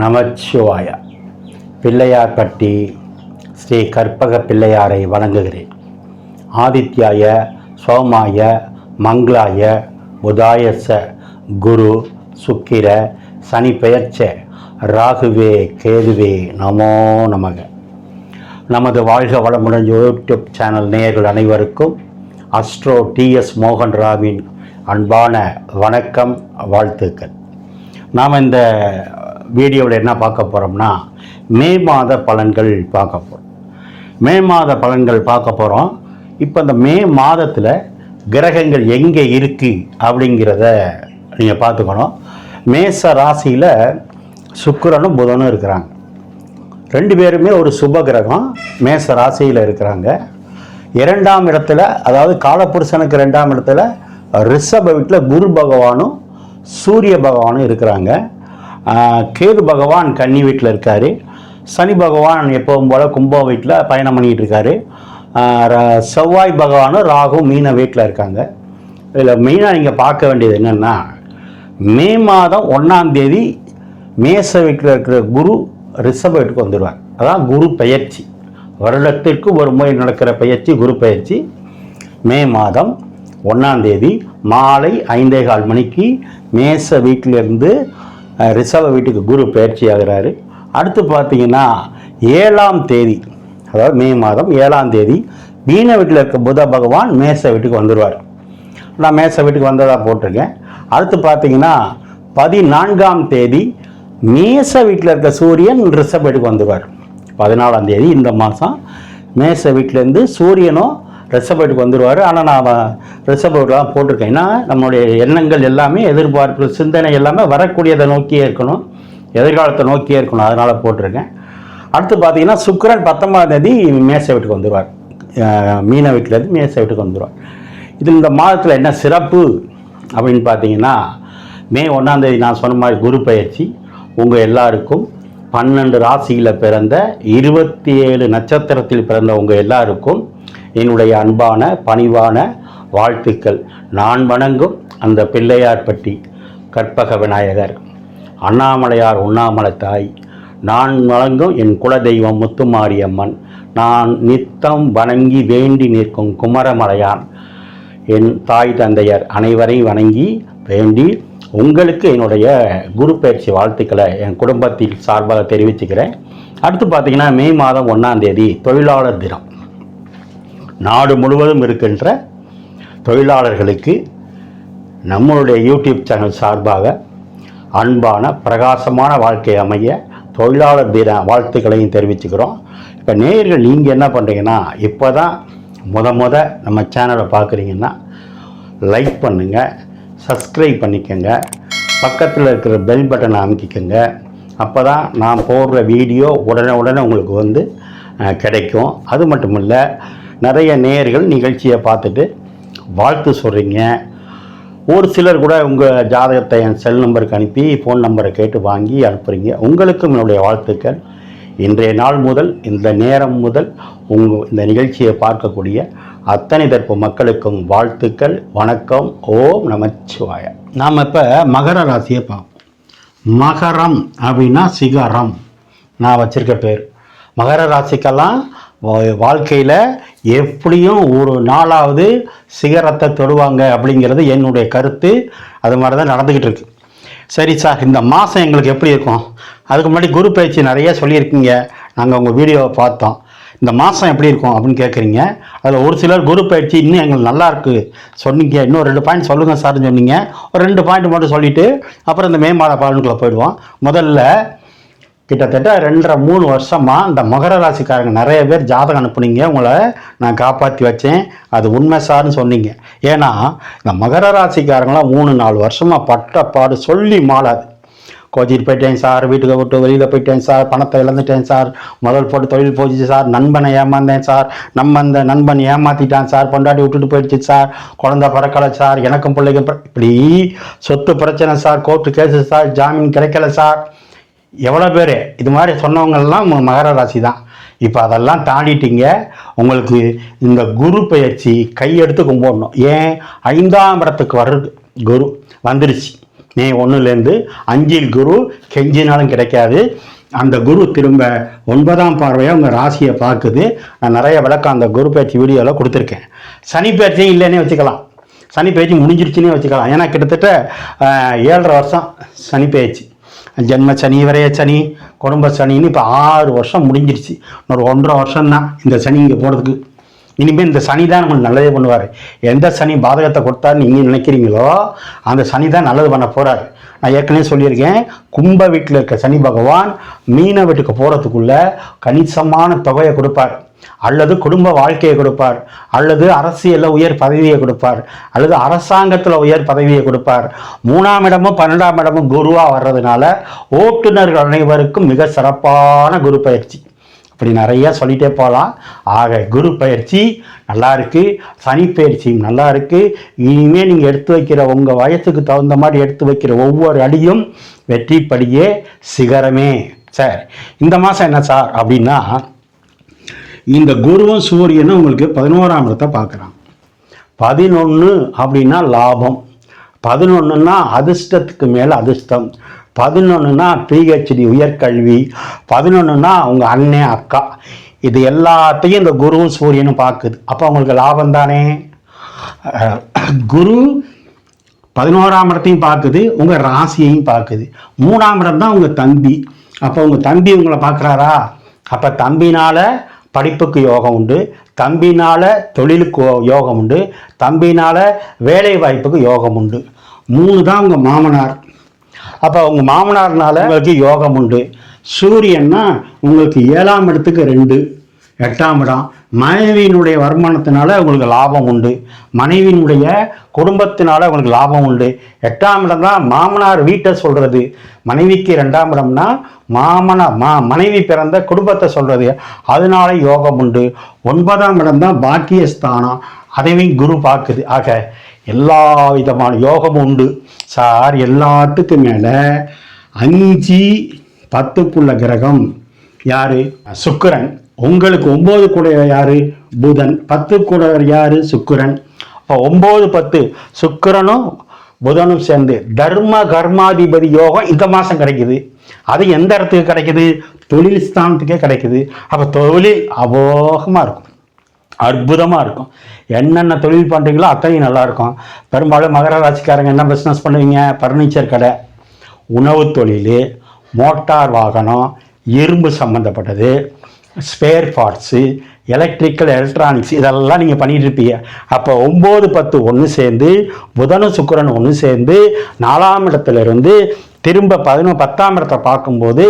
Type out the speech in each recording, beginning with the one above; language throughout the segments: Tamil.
நமச்சிவாய. பிள்ளையார்பட்டி ஸ்ரீ கற்பக பிள்ளையாரை வணங்குகிறேன். ஆதித்யாய சோமாய மங்களாய புதாயச குரு சுக்கிர சனி பெயர்ச்ச ராகுவே கேதுவே நமோ நமக. நமது வாழ்க வளமுடன் யூடியூப் சேனல் நேயர்கள் அனைவருக்கும் அஸ்ட்ரோ டிஎஸ் மோகன் ராவின் அன்பான வணக்கம், வாழ்த்துக்கள். நாம் இந்த வீடியோவில் என்ன பார்க்க போகிறோம்னா, மே மாத பலன்கள் பார்க்க போகிறோம். மே மாத பலன்கள் பார்க்க போகிறோம். இப்போ இந்த மே மாதத்தில் கிரகங்கள் எங்கே இருக்குது அப்படிங்கிறத நீங்கள் பார்த்துக்கணும். மேச ராசியில் சுக்கிரனும் புதனும் இருக்கிறாங்க. ரெண்டு பேருமே ஒரு சுப கிரகம் மேச ராசியில் இருக்கிறாங்க. இரண்டாம் இடத்துல, அதாவது காலபுருஷனுக்கு ரெண்டாம் இடத்துல ரிஷப வீட்டில் குரு பகவானும் சூரிய பகவானும் இருக்கிறாங்க. கேது பகவான் கன்னி வீட்டில் இருக்கார். சனி பகவான் எப்பவும் போல் கும்பம் வீட்டில் பயணம் பண்ணிகிட்டு இருக்கார். செவ்வாய் பகவானும் ராகு மீன வீட்டில் இருக்காங்க. இதில் மெயினாக நீங்கள் பார்க்க வேண்டியது என்னென்னா, மே மாதம் 1ஆம் தேதி மேச வீட்டில் இருக்கிற குரு ரிஷப வீட்டுக்கு வந்துடுவார். அதான் குரு பெயர்ச்சி. வருடத்திற்கு ஒரு முறை நடக்கிற பெயர்ச்சி குரு பெயர்ச்சி. மே மாதம் 1ஆம் தேதி மாலை 5:15 மணிக்கு மேச வீட்டிலிருந்து ரிஷப வீட்டுக்கு குரு பயிற்சி ஆகிறாரு. அடுத்து பார்த்தீங்கன்னா 7ஆம் தேதி, அதாவது மே மாதம் 7ஆம் தேதி மீன வீட்டில் இருக்க புத பகவான் மேச வீட்டுக்கு வந்துடுவார். நான் மேச வீட்டுக்கு வந்ததாக போட்டிருக்கேன். அடுத்து பார்த்தீங்கன்னா 14ஆம் தேதி மேச வீட்டில் இருக்க சூரியன் ரிஷப வீட்டுக்கு வந்துடுவார். 14ஆம் தேதி இந்த மாதம் மேச வீட்டிலேருந்து சூரியனும் ரிஷப வீட்டுக்கு வந்துடுவார். ஆனால் நான் ரிஷப வீட்டில் தான் போட்டிருக்கேன். ஏன்னா நம்மளுடைய எண்ணங்கள் எல்லாமே, எதிர்பார்ப்பு, சிந்தனை எல்லாமே வரக்கூடியதை நோக்கியே இருக்கணும், எதிர்காலத்தை நோக்கியே இருக்கணும். அதனால் போட்டிருக்கேன். அடுத்து பார்த்தீங்கன்னா சுக்கிரன் 19ஆம் தேதி மேச வீட்டுக்கு வந்துடுவார். மீன வீட்டிலேருந்து மேச வீட்டுக்கு வந்துடுவார். இதில் இந்த மாதத்தில் என்ன சிறப்பு அப்படின்னு பார்த்தீங்கன்னா, மே 1ஆம் தேதி நான் சொன்ன மாதிரி குரு பயிற்சி. உங்கள் எல்லாருக்கும் 12 ராசியில் பிறந்த 27 நட்சத்திரத்தில் பிறந்த உங்கள் எல்லாருக்கும் என்னுடைய அன்பான பணிவான வாழ்த்துக்கள். நான் வணங்கும் அந்த பிள்ளையார்பட்டி கற்பக விநாயகர், அண்ணாமலையார் உண்ணாமலை தாய், நான் வணங்கும் என் குலதெய்வம் முத்துமாரியம்மன், நான் நித்தம் வணங்கி வேண்டி நிற்கும் குமரமலையான், என் தாய் தந்தையர் அனைவரையும் வணங்கி வேண்டி உங்களுக்கு என்னுடைய குரு பயிற்சி வாழ்த்துக்களை என் குடும்பத்தில் சார்பாக தெரிவிச்சுக்கிறேன். அடுத்து பார்த்திங்கன்னா மே மாதம் 1ஆம் தேதி தொழிலாளர் தினம். நாடு முழுவதும் இருக்கின்ற தொழிலாளர்களுக்கு நம்மளுடைய யூடியூப் சேனல் சார்பாக அன்பான பிரகாசமான வாழ்க்கை அமைய தொழிலாளர் தின வாழ்த்துக்களையும் தெரிவிச்சுக்கிறோம். இப்போ நேயர்கள் நீங்கள் என்ன பண்ணுறீங்கன்னா, இப்போ தான் முத நம்ம சேனலை பார்க்குறீங்கன்னா லைக் பண்ணுங்கள், சப்ஸ்கிரைப் பண்ணிக்கோங்க, பக்கத்தில் இருக்கிற பெல் பட்டனை அமைக்கிக்கோங்க. அப்போ தான் நான் போடுற வீடியோ உடனே உங்களுக்கு கிடைக்கும். அது மட்டும் இல்லை, நிறைய நேயர்கள் நிகழ்ச்சியை பார்த்துட்டு வாழ்த்து சொல்கிறீங்க. ஒரு சிலர் கூட உங்கள் ஜாதகத்தை என் செல் நம்பருக்கு அனுப்பி ஃபோன் நம்பரை கேட்டு வாங்கி அனுப்புகிறீங்க. உங்களுக்கும் என்னுடைய வாழ்த்துக்கள். இன்றைய நாள் முதல், இந்த நேரம் முதல் இந்த நிகழ்ச்சியை பார்க்கக்கூடிய அத்தனை தரப்பு மக்களுக்கும் வாழ்த்துக்கள். வணக்கம். ஓம் நமச்சிவாய. நாம் இப்போ மகர ராசியை பார்ப்போம். மகரம் அப்படின்னா சிகரம், நான் வச்சிருக்க பேர். மகர ராசிக்கெல்லாம் வாழ்க்கையில் எப்படியும் ஒரு நாளாவது சிகரத்தை தொடுவாங்க அப்படிங்கிறது என்னுடைய கருத்து. அது மாதிரி தான் நடந்துக்கிட்டு இருக்கு. சரி சார், இந்த மாதம் எங்களுக்கு எப்படி இருக்கும்? அதுக்கு முன்னாடி குரு பயிற்சி நிறைய சொல்லியிருக்கீங்க, நாங்கள் உங்கள் வீடியோவை பார்த்தோம். இந்த மாதம் எப்படி இருக்கும் அப்படின்னு கேட்குறீங்க. அதில் ஒரு சிலர் குரு பயிற்சி இன்னும் எங்களுக்கு நல்லா இருக்குது சொன்னீங்க, இன்னும் 2 பாயிண்ட் சொல்லுங்கள் சார்னு சொன்னீங்க. ஒரு 2 பாயிண்ட் மட்டும் சொல்லிவிட்டு அப்புறம் இந்த மே மாத பலனுக்குள்ளே போயிடுவோம். முதல்ல கிட்டத்தட்ட 2.5-3 வருஷமாக இந்த மகர ராசிக்காரங்க நிறைய பேர் ஜாதகம் அனுப்புனீங்க, உங்களை நான் காப்பாற்றி வச்சேன், அது உண்மை சார்னு சொன்னீங்க. ஏன்னா இந்த மகர ராசிக்காரங்களாம் 3-4 வருஷமாக பட்ட பாடு சொல்லி மாளாது. கோச்சிட்டு போயிட்டேன் சார், வீட்டுக்கு விட்டு வெளியில் போயிட்டேன் சார், பணத்தை இழந்துட்டேன் சார், முதல் போட்டு தொழில் போச்சு சார், நண்பனை ஏமாந்தேன் சார், அந்த நண்பன் ஏமாற்றிட்டான் சார், பொண்டாட்டி விட்டுட்டு போயிடுச்சு சார், குழந்தை பிறக்கலை சார், எனக்கும் பிள்ளைக்கும் இப்படி சொத்து பிரச்சனை சார், கோர்ட்டு கேஸு சார், ஜாமீன் கிடைக்கல சார். எவ்வளோ பேர் இது மாதிரி சொன்னவங்கெல்லாம் மகர ராசி தான். இப்போ அதெல்லாம் தாண்டிட்டீங்க. உங்களுக்கு இந்த குரு பயிற்சி கையெடுத்து கும்பிடணும். ஏன் 5ஆம் இடத்துக்கு வர்றது குரு வந்துருச்சு. மே 1லேருந்து 5 குரு கெஞ்சினாலும் கிடைக்காது. அந்த குரு திரும்ப 9ஆம் பார்வையாக உங்கள் ராசியை பார்க்குது. நான் நிறைய விளக்கம் அந்த குரு பயிற்சி வீடியோவில் கொடுத்துருக்கேன். சனி பயிற்சியும் இல்லைன்னே வச்சுக்கலாம், சனி பயிற்சி முடிஞ்சிருச்சுன்னே வச்சுக்கலாம். ஏன்னா கிட்டத்தட்ட 7.5 வருஷம் சனி பயிற்சி, ஜென்ம சனி, விரைய சனி, குடும்ப சனின்னு இப்போ 6 வருஷம் முடிஞ்சிருச்சு. இன்னொரு 1.5 வருஷம்தான் இந்த சனி இங்கே போகிறதுக்கு. இனிமேல் இந்த சனி தான் நம்மளுக்கு நல்லதே பண்ணுவார். எந்த சனி பாதகத்தை கொடுத்தாருன்னு நீங்கள் நினைக்கிறீங்களோ அந்த சனி தான் நல்லது பண்ண போகிறார். நான் ஏற்கனவே சொல்லியிருக்கேன், கும்ப வீட்டில் இருக்க சனி பகவான் மீன வீட்டுக்கு போகிறதுக்குள்ள கணிசமான தொகையை கொடுப்பார், அல்லது குடும்ப வாழ்க்கையை கொடுப்பார், அல்லது அரசியலில் உயர் பதவியை கொடுப்பார், அல்லது அரசாங்கத்தில் உயர் பதவியை கொடுப்பார். 3ஆம் இடமும் 12ஆம் இடமும் குருவாக வர்றதுனால ஓட்டுநர்கள் அனைவருக்கும் மிக சிறப்பான குரு பயிற்சி. இப்படி நிறைய சொல்லிகிட்டே போகலாம். ஆக குரு பயிற்சி நல்லா இருக்குது, சனி பயிற்சியும் நல்லா இருக்குது. இனிமேல் நீங்கள் எடுத்து வைக்கிற உங்கள் வயசுக்கு தகுந்த மாதிரி எடுத்து வைக்கிற ஒவ்வொரு அடியும் வெற்றிப்படியே சிகரமே. சரி, இந்த மாதம் என்ன சார் அப்படின்னா, இந்த குருவும் சூரியனும் உங்களுக்கு 11ஆம் இடத்தை பார்க்குறாங்க. 11 அப்படின்னா லாபம், 11ன்னா அதிர்ஷ்டத்துக்கு மேலே அதிர்ஷ்டம், 11ன்னா பிஹெச்டி உயர்கல்வி, 11ன்னா உங்கள் அண்ணன் அக்கா, இது எல்லாத்தையும் இந்த குருவும் சூரியனும் பார்க்குது. அப்போ உங்களுக்கு லாபம் தானே. குரு 11ஆம் இடத்தையும் பார்க்குது, உங்கள் ராசியையும் பார்க்குது. 3ஆம் இடம் தான் உங்கள் தம்பி. அப்போ உங்கள் தம்பி உங்களை பார்க்குறாரா, அப்போ தம்பினால் படிப்புக்கு யோகம் உண்டு, தம்பினால் தொழிலுக்கு யோகம் உண்டு, தம்பினால் வேலை வாய்ப்புக்கு யோகம் உண்டு. 3 தான் உங்கள் மாமனார். அப்போ உங்கள் மாமனார்னால உங்களுக்கு யோகம் உண்டு. சூரியன்னா உங்களுக்கு 7ஆம் இடத்துக்கு 2, 8ஆம் இடம். மனைவியினுடைய வருமானத்தினால உங்களுக்கு லாபம் உண்டு, மனைவியினுடைய குடும்பத்தினால உங்களுக்கு லாபம் உண்டு. 8ஆம் இடம் தான் மாமனார் வீட்டை சொல்கிறது. மனைவிக்கு 2ஆம் இடம்னா மனைவி பிறந்த குடும்பத்தை சொல்கிறது, அதனால யோகம் உண்டு. 9ஆம் இடம் தான் பாக்கியஸ்தானம், அதையும் குரு பார்க்குது. ஆக எல்லா விதமான யோகமும் உண்டு சார். எல்லாத்துக்கும் மேலே 5, 10க்குள்ள கிரகம் யாரு? சுக்கிரன். உங்களுக்கு 9 கூட யாரு? புதன். 10 கூட யாரு? சுக்கிரன். இப்போ 9, 10 சுக்கிரனும் புதனும் சேர்ந்து தர்ம கர்மாதிபதி யோகம் இந்த மாதம் கிடைக்குது. அது எந்த இடத்துக்கு கிடைக்குது? தொழில் ஸ்தானத்துக்கே கிடைக்குது. அப்போ தொழில் அமோகமாக இருக்கும், அற்புதமாக இருக்கும். என்னென்ன தொழில் பண்ணுறீங்களோ அத்தனையும் நல்லாயிருக்கும். பெரும்பாலும் மகர ராசிக்காரங்க என்ன பிஸ்னஸ் பண்ணுவீங்க? ஃபர்னிச்சர் கடை, உணவு தொழில், மோட்டார் வாகனம், இரும்பு சம்மந்தப்பட்டது, ஸ்பேர் பார்ட்ஸு, எலக்ட்ரிக்கல் எலக்ட்ரானிக்ஸ், இதெல்லாம் நீங்கள் பண்ணிகிட்டு இருப்பீங்க. அப்போ 9, 10 ஒன்று சேர்ந்து, புதனும் சுக்கிரன் ஒன்று சேர்ந்து 4ஆம் இடத்துலேருந்து திரும்ப 10ஆம் இடத்தை பார்க்கும்போது,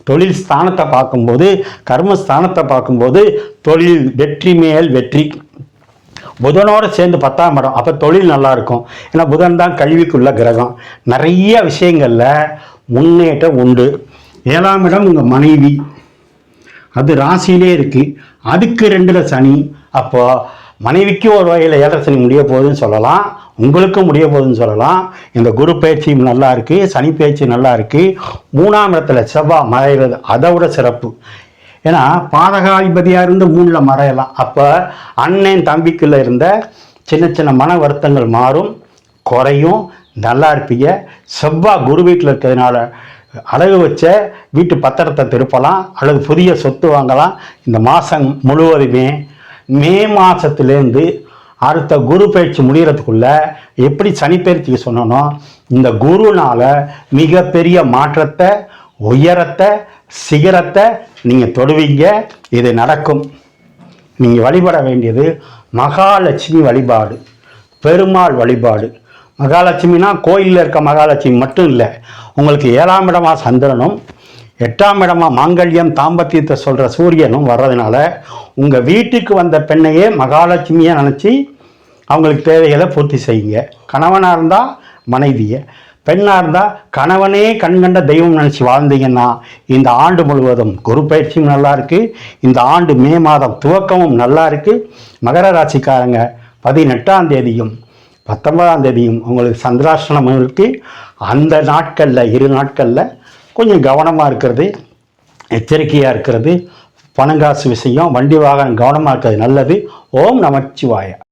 தொழில் ஸ்தானத்தை பார்க்கும்போது, கர்மஸ்தானத்தை பார்க்கும்போது தொழில் வெற்றி மேல் வெற்றி. புதனோடு சேர்ந்து 10ஆம் இடம், அப்போ தொழில் நல்லாயிருக்கும். ஏன்னா புதன் தான் கல்விக்குள்ள கிரகம். நிறைய விஷயங்களில் முன்னேற்றம் உண்டு. 7ஆம் இடம் உங்கள் மனைவி, அது ராசியிலே இருக்குது, அதுக்கு 2ல் சனி. அப்போ மனைவிக்கு ஒரு வகையில் 7.5 சனி முடிய போகுதுன்னு சொல்லலாம், உங்களுக்கும் முடிய போகுதுன்னு சொல்லலாம். இந்த குரு பயிற்சியும் நல்லா இருக்குது, சனி பயிற்சி நல்லா இருக்குது. 3ஆம் இடத்துல செவ்வாய் மறைகிறது, அதை விட சிறப்பு. ஏன்னா பாதகாதிபதியாக இருந்து 3ல் மறையலாம். அப்போ அண்ணன் தம்பிக்குள்ளே இருந்த சின்ன சின்ன மன வருத்தங்கள் மாறும், குறையும், நல்லா இருப்பீங்க. செவ்வாய் குரு வீட்டில் இருக்கிறதுனால அழகு வச்ச வீட்டு பத்திரத்தை திருப்பலாம், அல்லது புதிய சொத்து வாங்கலாம். இந்த மாதம் முழுவதுமே மே மாதத்துலேருந்து அடுத்த குரு பயிற்சி முடிகிறதுக்குள்ள எப்படி சனி பயிற்சிக்கு சொன்னனோ, இந்த குருனால் மிகப்பெரிய மாற்றத்தை, உயரத்தை, சிகரத்தை நீங்கள் தொடுவீங்க. இது நடக்கும். நீங்கள் வழிபட வேண்டியது மகாலட்சுமி வழிபாடு, பெருமாள் வழிபாடு. மகாலட்சுமினா கோயிலில் இருக்க மகாலட்சுமி மட்டும் இல்லை, உங்களுக்கு 7ஆம் இடமா சந்திரனும் 8ஆம் இடமா மாங்கல்யம் தாம்பத்தியத்தை சொல்கிற சூரியனும் வர்றதுனால உங்கள் வீட்டுக்கு வந்த பெண்ணையே மகாலட்சுமியாக நினச்சி அவங்களுக்கு தேவைகளை பூர்த்தி செய்யுங்க. கணவனாக இருந்தால் மனைவியை, பெண்ணாக இருந்தால் கணவனே கண்கண்ட தெய்வம் நினச்சி வாழ்ந்தீங்கன்னா இந்த ஆண்டு முழுவதும் குரு பயிற்சியும் நல்லா இருக்குது. இந்த ஆண்டு மே மாதம் துவக்கமும் நல்லா இருக்குது. மகர ராசிக்காரங்க 18ஆம் தேதியும் 19ஆம் தேதியும் உங்களுக்கு சந்திராஷ்டமம் இருக்குது. அந்த நாட்களில் 2 நாட்களில் கொஞ்சம் கவனமாக இருக்கிறது, எச்சரிக்கையாக இருக்கிறது, பணங்காசு விஷயம், வண்டி வாகனம் கவனமாக இருக்கிறது நல்லது. ஓம் நமச்சிவாய.